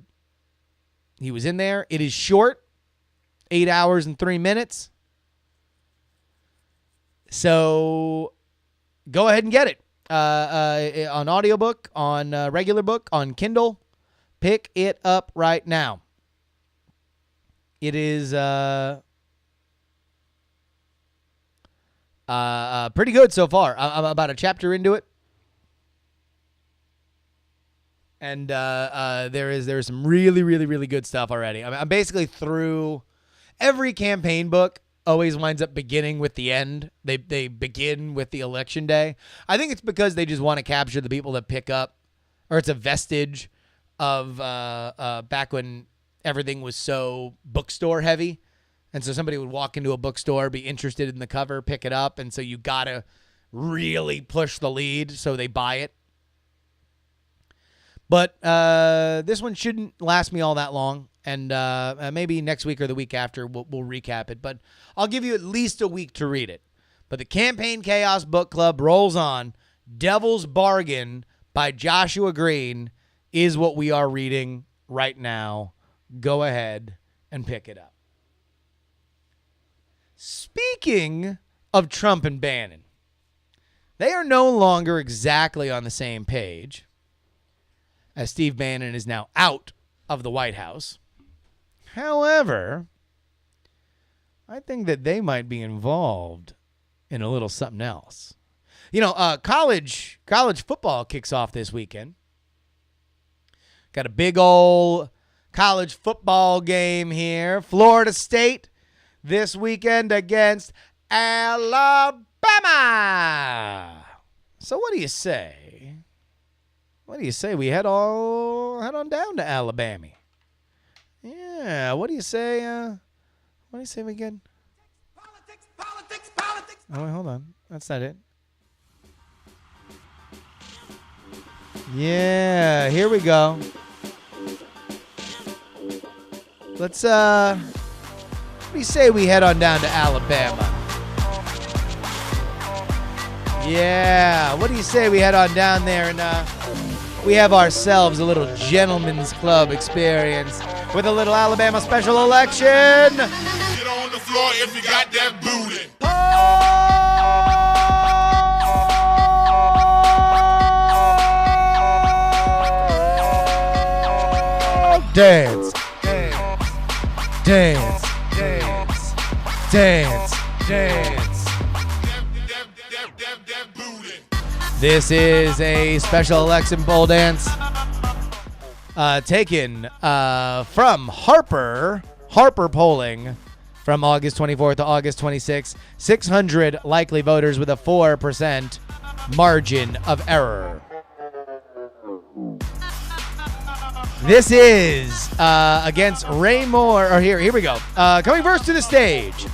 there. It is short, 8 hours and 3 minutes. So go ahead and get it on audiobook, on regular book, on Kindle. Pick it up right now. It is pretty good so far. I'm about a chapter into it. And there's some really, really, really good stuff already. I'm basically through. Every campaign book always winds up beginning with the end. They begin with the election day. I think it's because they just want to capture the people that pick up, or it's a vestige of back when everything was so bookstore heavy. And so somebody would walk into a bookstore, be interested in the cover, pick it up. And so you got to really push the lead so they buy it. But this one shouldn't last me all that long. And maybe next week or the week after, we'll recap it. But I'll give you at least a week to read it. But the Campaign Chaos Book Club rolls on. Devil's Bargain by Joshua Green is what we are reading right now. Go ahead and pick it up. Speaking of Trump and Bannon, they are no longer exactly on the same page, as Steve Bannon is now out of the White House. However, I think that they might be involved in a little something else. College football kicks off this weekend. Got a big old college football game here. Florida State this weekend against Alabama. So what do you say? What do you say we head on down to Alabama? Yeah, what do you say? What do you say we get? Politics. Oh, wait, hold on. That's not it. Yeah, here we go. Let's, what do you say we head on down to Alabama? Yeah, what do you say we head on down there and we have ourselves a little gentleman's club experience with a little Alabama special election? Get on the floor if you got that booty. Dance, dance, dance, dance, dance. This is a special election bowl dance taken from Harper polling from August 24th to August 26th. 600 likely voters with a 4% margin of error. This is against Ray Moore. Or here we go. Coming first to the stage,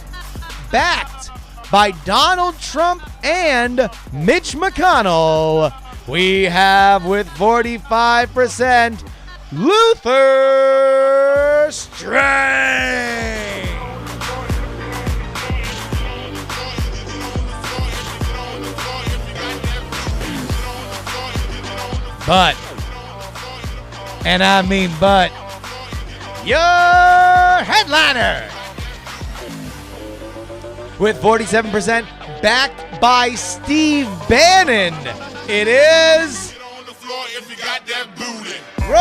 backed by Donald Trump and Mitch McConnell, we have with 45% Luther Strange. But, and I mean but, your headliner with 47% backed by Steve Bannon. It is Get on the floor if you got that booty. Roy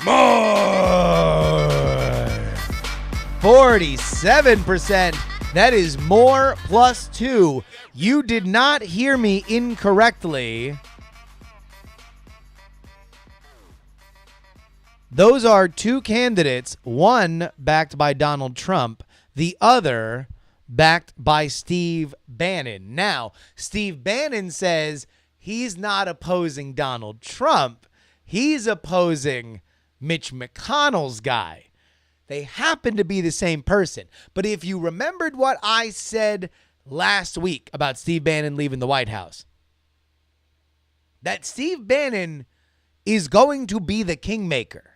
Moore. 47%. That is more plus 2. You did not hear me incorrectly. Those are two candidates, one backed by Donald Trump, the other backed by Steve Bannon. Now, Steve Bannon says he's not opposing Donald Trump. He's opposing Mitch McConnell's guy. They happen to be the same person. But if you remembered what I said last week about Steve Bannon leaving the White House, that Steve Bannon is going to be the kingmaker.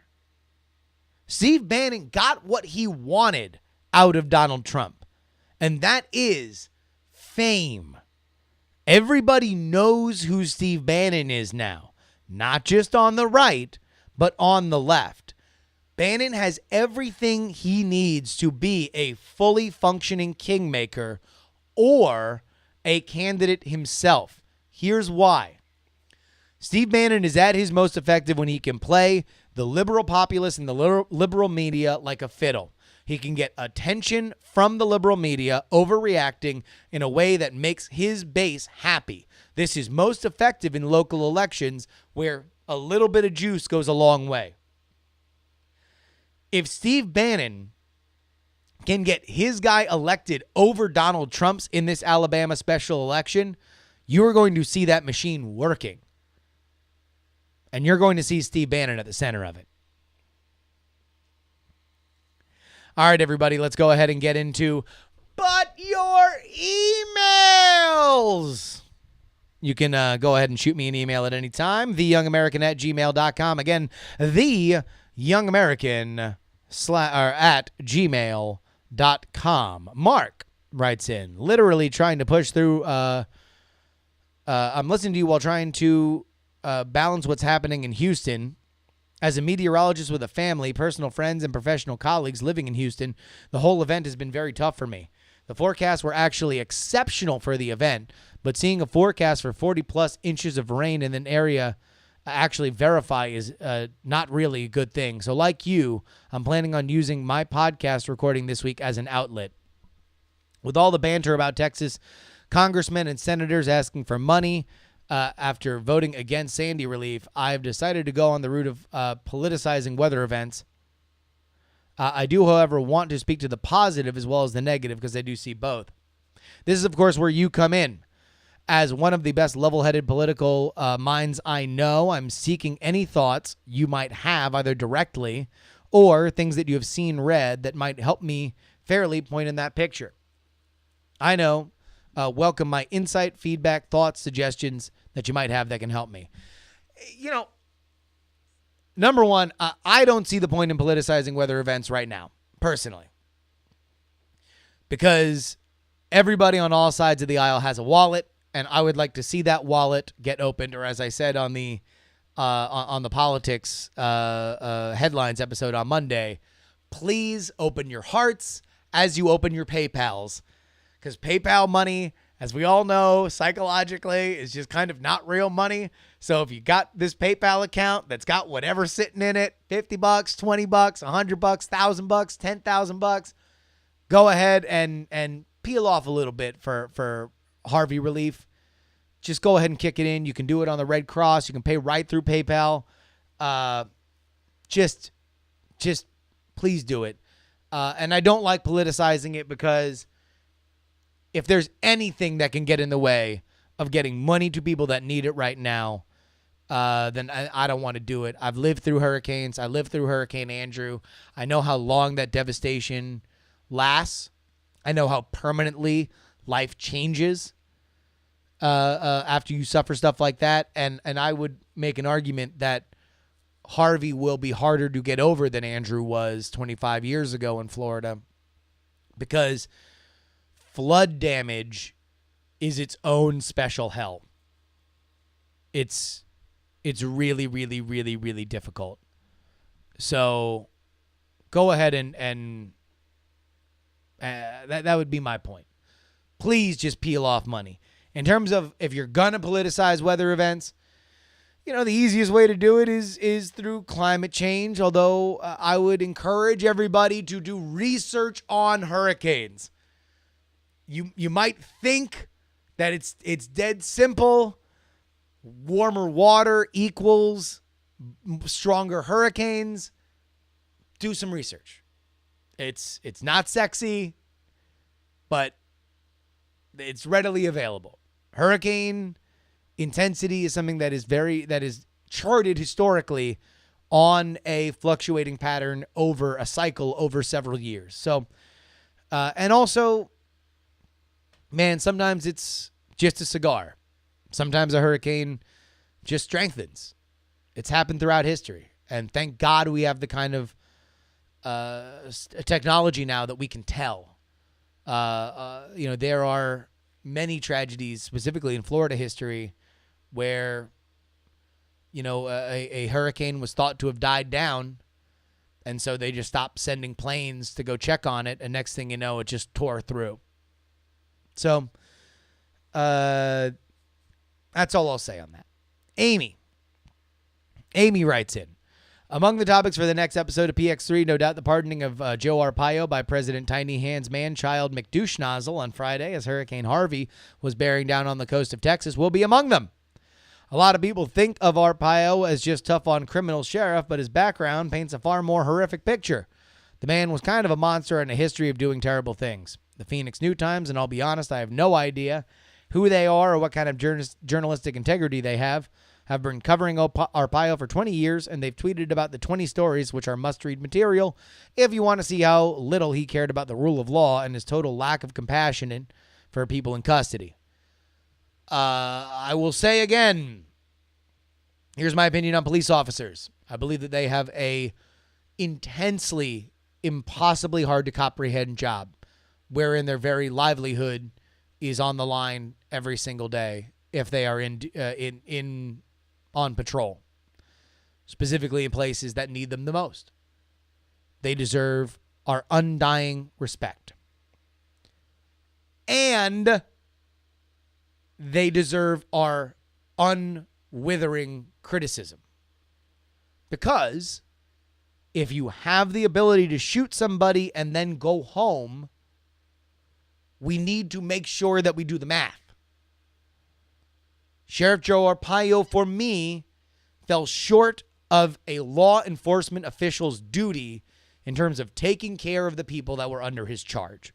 Steve Bannon got what he wanted out of Donald Trump, and that is fame. Everybody knows who Steve Bannon is now, not just on the right, but on the left. Bannon has everything he needs to be a fully functioning kingmaker or a candidate himself. Here's why. Steve Bannon is at his most effective when he can play the liberal populace and the liberal media like a fiddle. He can get attention from the liberal media, overreacting in a way that makes his base happy. This is most effective in local elections where a little bit of juice goes a long way. If Steve Bannon can get his guy elected over Donald Trump's in this Alabama special election, you're going to see that machine working. And you're going to see Steve Bannon at the center of it. All right, everybody, let's go ahead and get into But Your Emails. You can go ahead and shoot me an email at any time, theyoungamerican@gmail.com. Again, theyoungamerican@gmail.com. Mark writes in, literally trying to push through. I'm listening to you while trying to balance what's happening in Houston. As a meteorologist with a family, personal friends, and professional colleagues living in Houston, the whole event has been very tough for me. The forecasts were actually exceptional for the event, but seeing a forecast for 40-plus inches of rain in an area actually verify is not really a good thing. So like you, I'm planning on using my podcast recording this week as an outlet. With all the banter about Texas congressmen and senators asking for money after voting against Sandy relief, I've decided to go on the route of politicizing weather events. I do, however, want to speak to the positive as well as the negative because I do see both. This is, of course, where you come in. As one of the best level-headed political minds I know, I'm seeking any thoughts you might have, either directly or things that you have seen, read, that might help me fairly point in that picture. I know. Welcome my insight, feedback, thoughts, suggestions that you might have that can help me. You know, number one, I don't see the point in politicizing weather events right now, personally, because everybody on all sides of the aisle has a wallet, and I would like to see that wallet get opened, or as I said on the Politics headlines episode on Monday, please open your hearts as you open your PayPals, because PayPal money, as we all know, psychologically is just kind of not real money. So if you got this PayPal account that's got whatever sitting in it, $50, $20, $100, $1,000, $10,000, go ahead and peel off a little bit for Harvey relief. Just go ahead and kick it in. You can do it on the Red Cross. You can pay right through PayPal. Just please do it. And I don't like politicizing it because if there's anything that can get in the way of getting money to people that need it right now, then I don't want to do it. I've lived through hurricanes. I lived through Hurricane Andrew. I know how long that devastation lasts. I know how permanently life changes after you suffer stuff like that. And I would make an argument that Harvey will be harder to get over than Andrew was 25 years ago in Florida, because flood damage is its own special hell. It's really, really, really, really difficult. So go ahead and that would be my point. Please just peel off money. In terms of if you're going to politicize weather events, you know, the easiest way to do it is through climate change, although I would encourage everybody to do research on hurricanes. You might think that it's dead simple. Warmer water equals stronger hurricanes. Do some research. It's not sexy, but it's readily available. Hurricane intensity is something that is charted historically on a fluctuating pattern over a cycle over several years. So, and also, man, sometimes it's just a cigar. Sometimes a hurricane just strengthens. It's happened throughout history. And thank God we have the kind of technology now that we can tell. There are many tragedies, specifically in Florida history, where, a hurricane was thought to have died down. And so they just stopped sending planes to go check on it. And next thing you know, it just tore through. So, that's all I'll say on that. Amy writes in, among the topics for the next episode of PX3, no doubt the pardoning of Joe Arpaio by President Tiny Hands Man-Child McDouche-Nozzle on Friday as Hurricane Harvey was bearing down on the coast of Texas will be among them. A lot of people think of Arpaio as just tough-on-criminal sheriff, but his background paints a far more horrific picture. The man was kind of a monster and a history of doing terrible things. The Phoenix New Times, and I'll be honest, I have no idea who they are or what kind of journalistic integrity they have been covering Arpaio for 20 years, and they've tweeted about the 20 stories, which are must-read material if you want to see how little he cared about the rule of law and his total lack of compassion for people in custody. I will say again, here's my opinion on police officers. I believe that they have a intensely, impossibly hard to comprehend job, wherein their very livelihood is on the line every single day if they are on patrol, specifically in places that need them the most. They deserve our undying respect. And they deserve our withering criticism. Because if you have the ability to shoot somebody and then go home, we need to make sure that we do the math. Sheriff Joe Arpaio, for me, fell short of a law enforcement official's duty in terms of taking care of the people that were under his charge.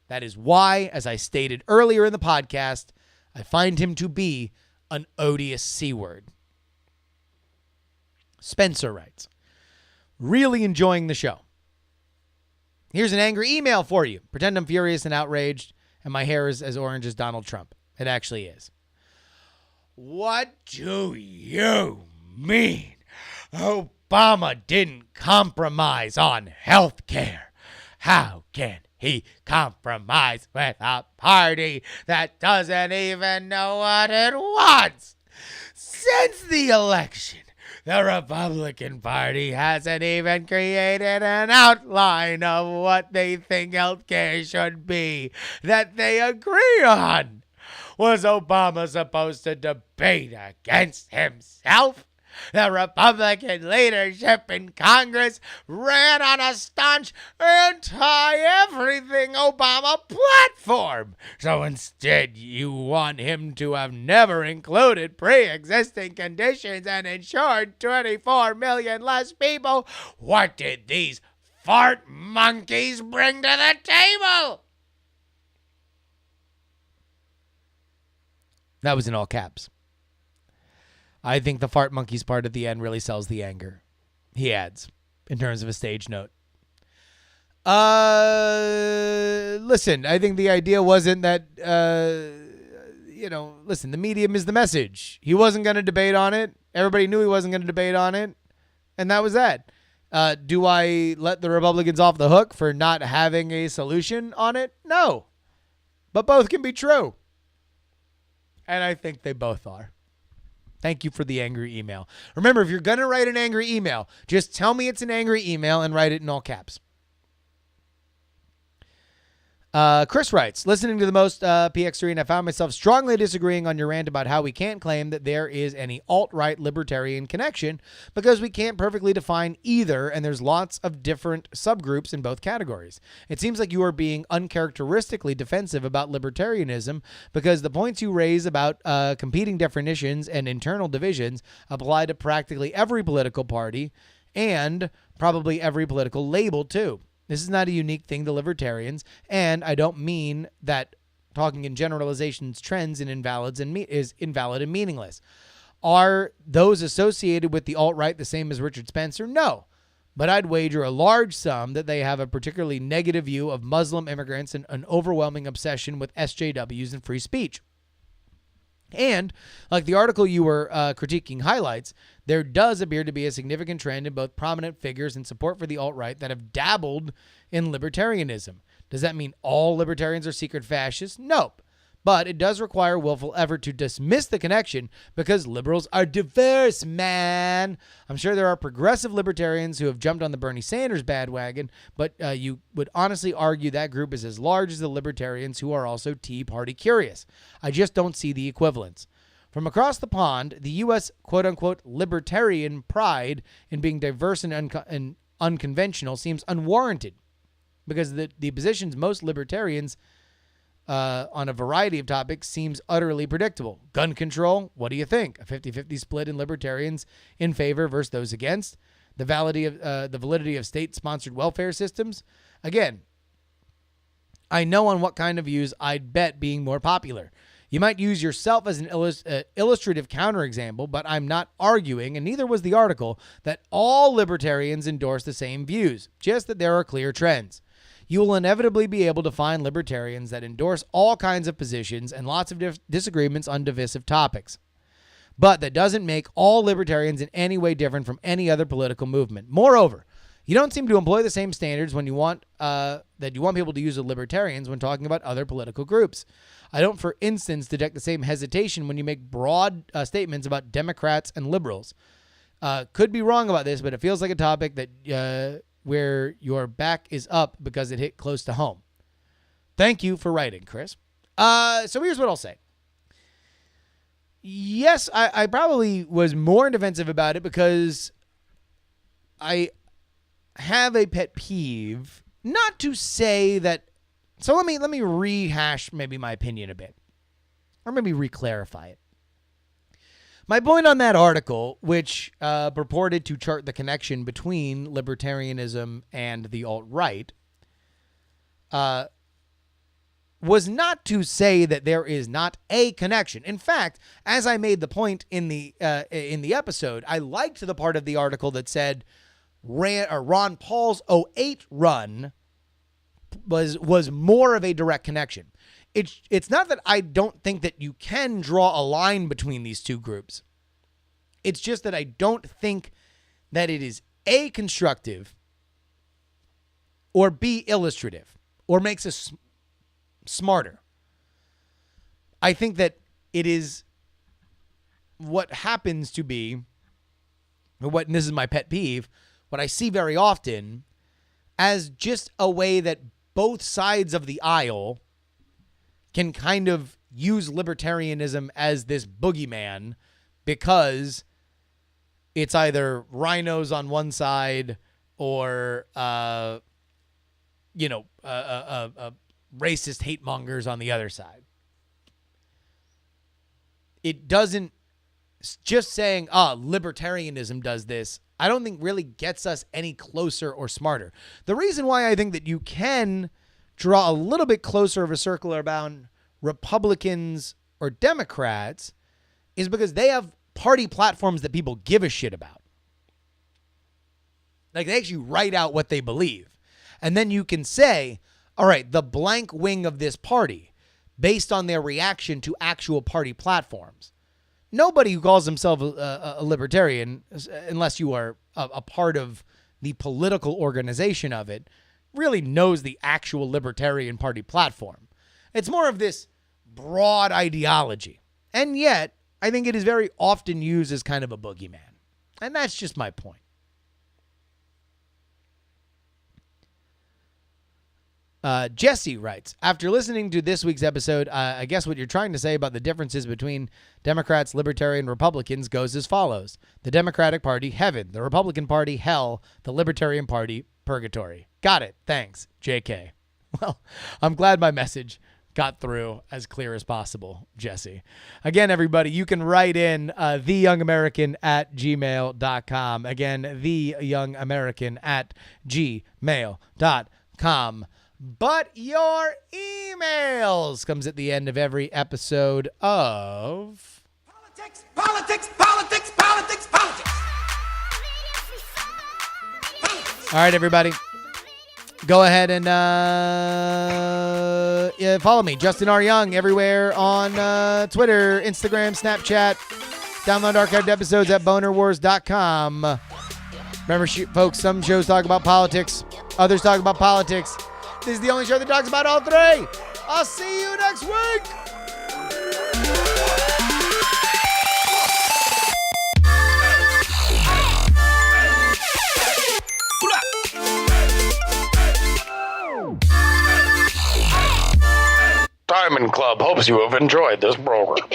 That is why, as I stated earlier in the podcast, I find him to be an odious C-word. Spencer writes, really enjoying the show. Here's an angry email for you. Pretend I'm furious and outraged, and my hair is as orange as Donald Trump. It actually is. What do you mean Obama didn't compromise on health care? How can he compromise with a party that doesn't even know what it wants? Since the election, the Republican Party hasn't even created an outline of what they think healthcare should be that they agree on. Was Obama supposed to debate against himself? The Republican leadership in Congress ran on a staunch anti-everything Obama platform. So instead, you want him to have never included pre-existing conditions and insured 24 million less people. What did these fart monkeys bring to the table? That was in all caps. I think the fart monkeys part at the end really sells the anger. He adds, in terms of a stage note. Listen, I think the idea wasn't that, listen, the medium is the message. He wasn't going to debate on it. Everybody knew he wasn't going to debate on it. And that was that. Do I let the Republicans off the hook for not having a solution on it? No. But both can be true. And I think they both are. Thank you for the angry email. Remember, if you're going to write an angry email, just tell me it's an angry email and write it in all caps. Chris writes, listening to the most PX3, and I found myself strongly disagreeing on your rant about how we can't claim that there is any alt-right libertarian connection because we can't perfectly define either, and there's lots of different subgroups in both categories. It seems like you are being uncharacteristically defensive about libertarianism because the points you raise about competing definitions and internal divisions apply to practically every political party and probably every political label too. This is not a unique thing to libertarians, and I don't mean that talking in generalizations, trends, and invalids is invalid and meaningless. Are those associated with the alt-right the same as Richard Spencer? No, but I'd wager a large sum that they have a particularly negative view of Muslim immigrants and an overwhelming obsession with SJWs and free speech. And, like the article you were critiquing highlights, there does appear to be a significant trend in both prominent figures and support for the alt-right that have dabbled in libertarianism. Does that mean all libertarians are secret fascists? Nope. But it does require willful effort to dismiss the connection because liberals are diverse, man. I'm sure there are progressive libertarians who have jumped on the Bernie Sanders bandwagon, but you would honestly argue that group is as large as the libertarians who are also Tea Party curious. I just don't see the equivalence. From across the pond, the U.S. quote-unquote libertarian pride in being diverse and unconventional seems unwarranted because the positions most libertarians on a variety of topics seems utterly predictable. Gun control, what do you think? A 50-50 split in libertarians in favor versus those against. The validity of state-sponsored welfare systems. Again, I know on what kind of views I'd bet being more popular. You might use yourself as an illustrative counterexample, but I'm not arguing, and neither was the article, that all libertarians endorse the same views, just that there are clear trends. You will inevitably be able to find libertarians that endorse all kinds of positions and lots of disagreements on divisive topics. But that doesn't make all libertarians in any way different from any other political movement. Moreover, you don't seem to employ the same standards when you want people to use as libertarians when talking about other political groups. I don't, for instance, detect the same hesitation when you make broad statements about Democrats and liberals. Could be wrong about this, but it feels like a topic that where your back is up because it hit close to home. Thank you for writing, Chris. So here's what I'll say. Yes, I probably was more defensive about it because I have a pet peeve. Not to say that. So let me rehash maybe my opinion a bit, or maybe re-clarify it. My point on that article, which purported to chart the connection between libertarianism and the alt-right, was not to say that there is not a connection. In fact, as I made the point in the episode, I liked the part of the article that said Ron Paul's 2008 run was more of a direct connection. It's not that I don't think that you can draw a line between these two groups. It's just that I don't think that it is A, constructive, or B, illustrative, or makes us smarter. I think that it is what happens to be, and this is my pet peeve, what I see very often as just a way that both sides of the aisle can kind of use libertarianism as this boogeyman because it's either rhinos on one side or, racist hate mongers on the other side. It doesn't just saying, libertarianism does this, I don't think really gets us any closer or smarter. The reason why I think that you can draw a little bit closer of a circle around Republicans or Democrats is because they have party platforms that people give a shit about. Like, they actually write out what they believe. And then you can say, all right, the blank wing of this party, based on their reaction to actual party platforms. Nobody who calls themselves a libertarian, unless you are a part of the political organization of it, really knows the actual Libertarian Party platform. It's more of this broad ideology. And yet, I think it is very often used as kind of a boogeyman. And that's just my point. Jesse writes, after listening to this week's episode, I guess what you're trying to say about the differences between Democrats, Libertarian, Republicans goes as follows. The Democratic Party, heaven. The Republican Party, hell. The Libertarian Party, purgatory. Got it. Thanks, JK. Well, I'm glad my message got through as clear as possible, Jesse. Again, everybody, you can write in theyoungamerican@gmail.com. Again, theyoungamerican@gmail.com. But your emails comes at the end of every episode of Politics, politics, politics, politics, politics. All right, everybody. Go ahead and follow me, Justin R. Young, everywhere on Twitter, Instagram, Snapchat. Download archived episodes at bonerwars.com. Remember, folks, some shows talk about politics. Others talk about politics. This is the only show that talks about all three. I'll see you next week. Diamond Club hopes you have enjoyed this program.